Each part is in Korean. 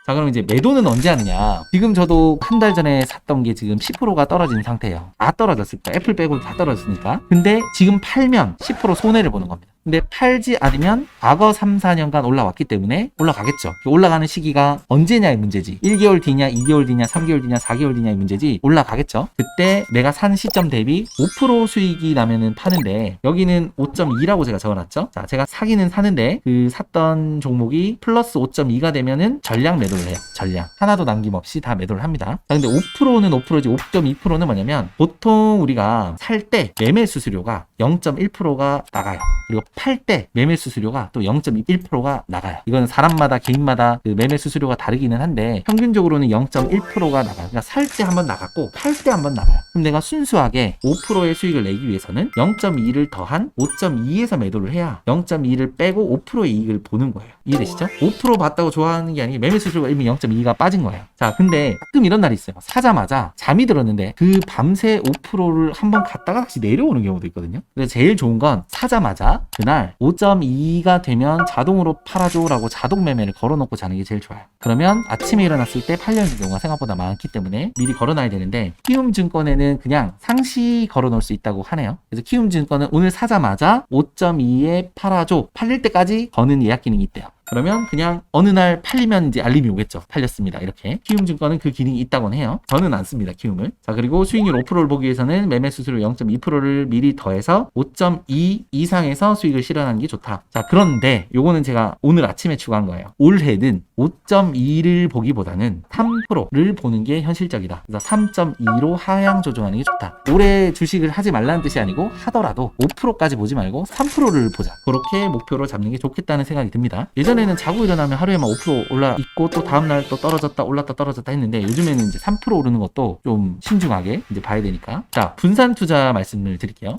자, 그럼 이제 매도는 언제 하느냐? 지금 저도 한 달 전에 샀던 게 지금 10%가 떨어진 상태예요. 다 떨어졌을까? 애플 빼고 다 떨어졌으니까. 근데 지금 팔면 10% 손해를 보는 겁니다. 근데 팔지 않으면 과거 3, 4년간 올라왔기 때문에 올라가겠죠. 올라가는 시기가 언제냐의 문제지. 1개월 뒤냐, 2개월 뒤냐, 3개월 뒤냐, 4개월 뒤냐의 문제지. 올라가겠죠. 그때 내가 산 시점 대비 5% 수익이 나면은 파는데, 여기는 5.2라고 제가 적어놨죠. 자, 제가 사기는 사는데 그 샀던 종목이 플러스 5.2가 되면은 전량 매도를 해요. 전량. 하나도 남김없이 다 매도를 합니다. 자, 근데 5%는 5%지 5.2%는 뭐냐면, 보통 우리가 살 때 매매 수수료가 0.1%가 나가요. 그리고 팔 때 매매 수수료가 또 0.1%가 나가요. 이건 사람마다 개인마다 그 매매 수수료가 다르기는 한데 평균적으로는 0.1%가 나가요. 그러니까 살 때 한번 나갔고 팔 때 한번 나가요. 그럼 내가 순수하게 5%의 수익을 내기 위해서는 0.2를 더한 5.2에서 매도를 해야 0.2를 빼고 5%의 이익을 보는 거예요. 이해되시죠? 5% 받다고 좋아하는 게 아니고 매매 수수료가 이미 0.2가 빠진 거예요. 자, 근데 가끔 이런 날이 있어요. 사자마자 잠이 들었는데 그 밤새 5%를 한번 갔다가 다시 내려오는 경우도 있거든요. 그래서 제일 좋은 건 사자마자 그날 5.2가 되면 자동으로 팔아줘라고 자동 매매를 걸어놓고 자는 게 제일 좋아요. 그러면 아침에 일어났을 때 팔려는 경우가 생각보다 많기 때문에 미리 걸어놔야 되는데, 키움증권에는 그냥 상시 걸어놓을 수 있다고 하네요. 그래서 키움증권은 오늘 사자마자 5.2에 팔아줘, 팔릴 때까지 거는 예약 기능이 있대요. 그러면 그냥 어느 날 팔리면 이제 알림이 오겠죠. 팔렸습니다. 이렇게. 키움증권은 그 기능이 있다고는 해요. 저는 안 씁니다. 키움을. 자, 그리고 수익률 5%를 보기 위해서는 매매 수수료 0.2%를 미리 더해서 5.2 이상에서 수익을 실현하는 게 좋다. 자, 그런데 요거는 제가 오늘 아침에 추가한 거예요. 올해는 5.2를 보기보다는 3%를 보는 게 현실적이다. 그래서 3.2로 하향 조정하는 게 좋다. 올해 주식을 하지 말라는 뜻이 아니고, 하더라도 5%까지 보지 말고 3%를 보자. 그렇게 목표로 잡는 게 좋겠다는 생각이 듭니다. 예전에는 자고 일어나면 하루에만 5% 올라 있고 또 다음날 또 떨어졌다 올랐다 떨어졌다 했는데, 요즘에는 이제 3% 오르는 것도 좀 신중하게 이제 봐야 되니까. 자, 분산 투자 말씀을 드릴게요.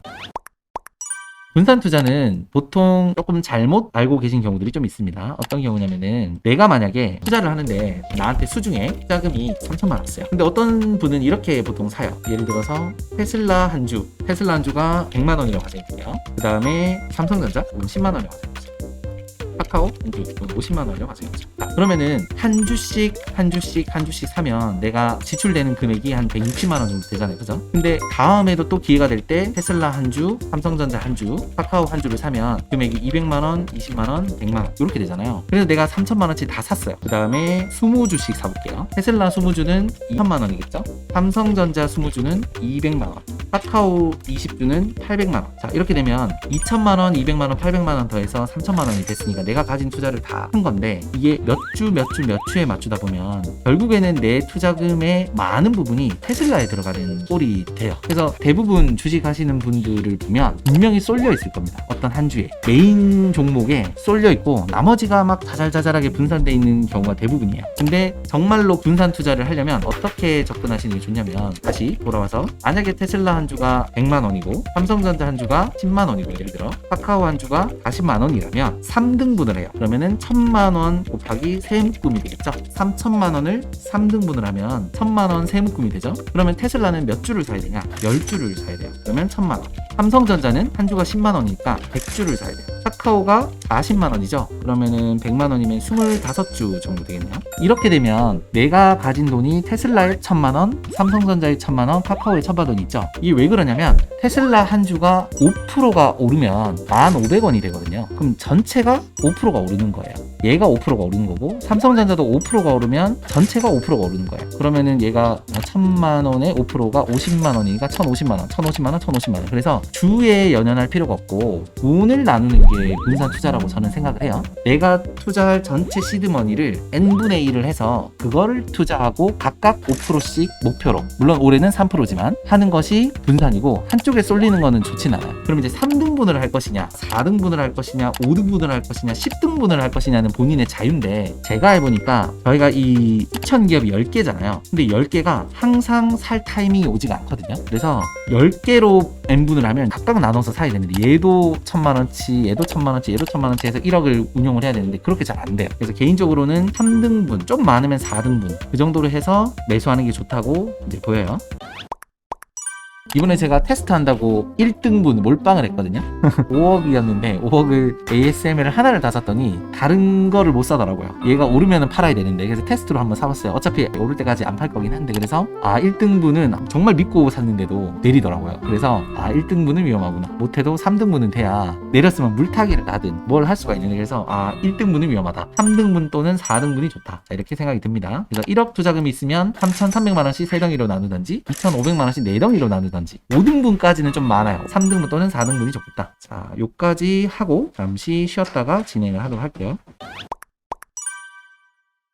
분산 투자는 보통 조금 잘못 알고 계신 경우들이 좀 있습니다. 어떤 경우냐면은, 내가 만약에 투자를 하는데 나한테 수중에 투자금이 3천만 원 있어요. 근데 어떤 분은 이렇게 보통 사요. 예를 들어서 테슬라 한 주가 100만 원이라고 가정해볼게요. 그 다음에 삼성전자 10만 원이라고 가정해보세요. 카카오 50만 원이라고 가정해보죠. 그러면은 한 주씩 사면 내가 지출되는 금액이 한 160만 원 정도 되잖아요. 그죠? 근데 다음에도 또 기회가 될 때 테슬라 한 주, 삼성전자 한 주, 카카오 한 주를 사면 금액이 200만 원, 20만 원, 100만 원 이렇게 되잖아요. 그래서 내가 3천만 원치 다 샀어요. 그 다음에 20주씩 사볼게요. 테슬라 20주는 2천만 원이겠죠? 삼성전자 20주는 200만 원, 카카오 20주는 800만 원. 자, 이렇게 되면 2천만 원, 200만 원, 800만 원 더해서 3천만 원이 됐으니까 내가 가진 투자를 다 한 건데, 이게 몇 주에 맞추다 보면 결국에는 내 투자금의 많은 부분이 테슬라에 들어가는 꼴이 돼요. 그래서 대부분 주식 하시는 분들을 보면 분명히 쏠려 있을 겁니다. 어떤 한 주에 메인 종목에 쏠려 있고 나머지가 막 자잘자잘하게 분산되어 있는 경우가 대부분이에요. 근데 정말로 분산 투자를 하려면 어떻게 접근하시는 게 좋냐면, 다시 돌아와서 만약에 테슬라 한 주가 100만 원이고 삼성전자 한 주가 10만 원이고 예를 들어 카카오 한 주가 40만 원이라면 3등분을 해요. 그러면은 1000만 원 곱하기 세묶음이 되겠죠. 3천만 원을 3등분을 하면 1000만 원 세묶음이 되죠. 그러면 테슬라는 몇 주를 사야 되냐? 10주를 사야 돼요. 그러면 1000만 원. 삼성전자는 한 주가 10만 원이니까 100주를 사야 돼요. 카카오가 40만 원이죠. 그러면은 100만 원이면 25주 정도 되겠네요. 이렇게 되면 내가 가진 돈이 테슬라의 1000만 원, 삼성전자의 1000만 원, 카카오의 1000만 원이 있죠. 이게 왜 그러냐면, 테슬라 한 주가 5%가 오르면 1,500원이 되거든요. 그럼 전체가 5%가 오르는 거예요. 얘가 5%가 오르는 거고, 삼성전자도 5%가 오르면 전체가 5%가 오르는 거예요. 그러면은 얘가 1000만 원에 5%가 50만 원이니까 1050만 원, 1050만 원, 1050만 원. 그래서 주에 연연할 필요가 없고 돈을 나누는 게 분산 투자라고 저는 생각을 해요. 내가 투자할 전체 시드머니를 n분의 1을 해서 그거를 투자하고 각각 5%씩 목표로, 물론 올해는 3%지만 하는 것이 분산이고, 한쪽에 쏠리는 거는 좋진 않아요. 그럼 이제 3등분을 할 것이냐, 4등분을 할 것이냐, 5등분을 할 것이냐, 10등분을 할 것이냐는 본인의 자유인데, 제가 해보니까 저희가 이 추천 기업이 10개잖아요. 근데 10개가 항상 살 타이밍이 오지가 않거든요. 그래서 10개로 n분을 하면 각각 나눠서 사야 되는데, 얘도 1000만원치, 얘도 1000만원치, 얘도 1000만원치 해서 1억을 운용을 해야 되는데 그렇게 잘 안 돼요. 그래서 개인적으로는 3등분, 좀 많으면 4등분 그 정도로 해서 매수하는 게 좋다고 이제 보여요. 이번에 제가 테스트한다고 1등분 몰빵을 했거든요. 5억이었는데 5억을 ASML 하나를 다 샀더니 다른 거를 못 사더라고요. 얘가 오르면 팔아야 되는데, 그래서 테스트로 한번 사봤어요. 어차피 오를 때까지 안 팔 거긴 한데, 그래서 1등분은 정말 믿고 샀는데도 내리더라고요. 그래서 1등분은 위험하구나. 못해도 3등분은 돼야 내렸으면 물타기를 하든 뭘 할 수가 있는데, 그래서 1등분은 위험하다. 3등분 또는 4등분이 좋다. 자, 이렇게 생각이 듭니다. 그래서 1억 투자금이 있으면 3,300만 원씩 3덩이로 나누든지 2,500만 원씩 4덩이로 나누든지, 5등분까지는 좀 많아요. 3등분 또는 4등분이 좋겠다. 자, 요까지 하고 잠시 쉬었다가 진행을 하도록 할게요.